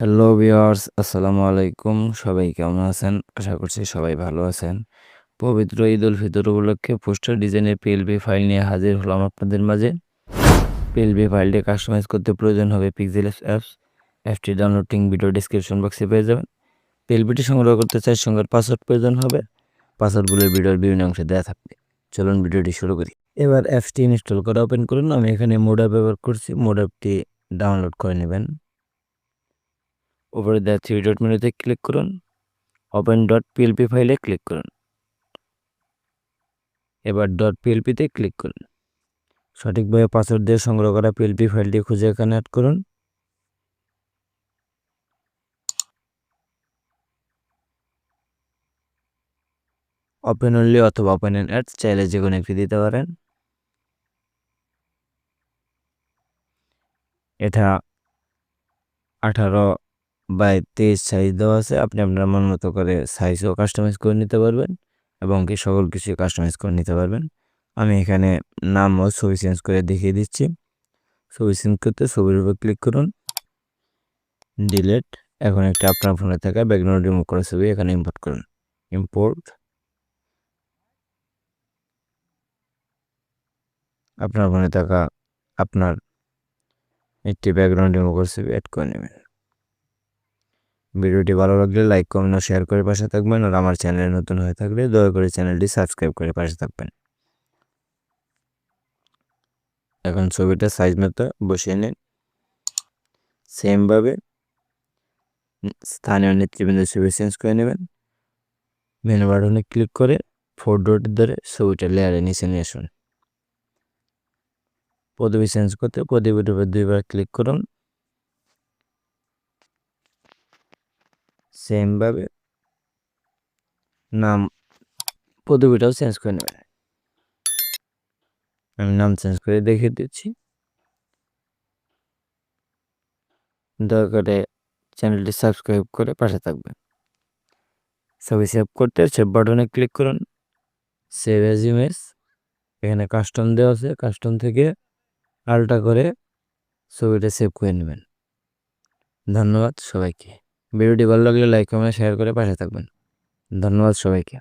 Hello viewers, আসসালামু আলাইকুম। সবাই কেমন আছেন? আশা করছি সবাই ভালো আছেন। পবিত্র ঈদ উল ফিতর উপলক্ষে পোস্টার ডিজাইনের পিএলপি ফাইল নিয়ে হাজির হলাম আপনাদের মাঝে। পিএলপি ফাইলটি কাস্টমাইজ করতে প্রয়োজন হবে পিক্সেলস অ্যাপস। অ্যাপটি ডাউনলোডিং ভিডিও ডেসক্রিপশন বক্সে পেয়ে যাবেন। পিএলপিটি সংগ্রহ করতে চাই সঙ্গে পাসওয়ার্ড প্রয়োজন হবে। পাসওয়ার্ডগুলো ভিডিওর বিভিন্ন অংশে দেওয়া থাকবে। চলুন ভিডিওটি শুরু করি। এবার অ্যাপসটি ইনস্টল করে ওপেন করুন। আমি এখানে মোড অ্যাপ ব্যবহার করছি। মোড অ্যাপটি ডাউনলোড করে নেবেন। উপরে দেওয়া থ্রি ডট মেনুতে ক্লিক করুন। ওপেন ডট পিএলপি ফাইলে ক্লিক করুন। এবার ডট পিএলপিতে ক্লিক করুন। সঠিকভাবে পাসওয়ার্ড দিয়ে সংগ্রহ করা পিএলপি ফাইলটি খুঁজে এখানে অ্যাড করুন। ওপেন অনলি অথবা ওপেন এন্ড অ্যাডস চাইলে যে কোনো একটি দিতে পারেন। এটা 18/23 সাইজ দেওয়া আছে। আপনি আপনার মন মতো করে সাইজও কাস্টমাইজ করে নিতে পারবেন এবং কি সকল কিছু কাস্টমাইজ করে নিতে পারবেন। আমি এখানে নাম ও ছবি চেঞ্জ করে দেখিয়ে দিচ্ছি। ছবি চেঞ্জ করতে ছবির উপর ক্লিক করুন, ডিলিট। এখন একটা আপনার ফোনে থাকা ব্যাকগ্রাউন্ড রিমুভ করা ছবি এখানে ইম্পোর্ট করুন। ইম্পোর্ট। আপনার ফোনে থাকা আপনার একটি ব্যাকগ্রাউন্ড রিমুভ করে ছবি অ্যাড করে নেবেন। ভিডিওটি ভালো লাগলে লাইক, কমেন্ট ও শেয়ার করে পাশে থাকবেন। আর আমার চ্যানেলে নতুন হয়ে থাকলে দয়া করে চ্যানেলটি সাবস্ক্রাইব করে পাশে থাকবেন। এখন ছবিটা সাইজ মতো বসিয়ে নিন। সেমভাবে স্থানীয় নেতৃবৃন্দের ছবি চেঞ্জ করে নেবেন। মেনু বাটনে ক্লিক করে 4 ডট ধরে ছবিটা লেয়ারে নিচে নিয়ে আসুন। পদবি চেঞ্জ করতে পদবির উপর 2বার ক্লিক করুন। সেমভাবে নাম পদবিটাও চেঞ্জ করে নেবেন। আমি নাম চেঞ্জ করে দেখিয়ে দিচ্ছি। দয়া করে চ্যানেলটি সাবস্ক্রাইব করে পাশে থাকবেন। ছবি সেভ করতে সেভ বাটনে ক্লিক করুন। Save as image. এখানে কাস্টম দেওয়া আছে। কাস্টম থেকে আলটা করে ছবিটা সেভ করে নেবেন। ধন্যবাদ সবাইকে। ভিডিওটি ভালো লাগলে লাইক, কমেন্ট, শেয়ার করে পাশে থাকবেন। ধন্যবাদ সবাইকে।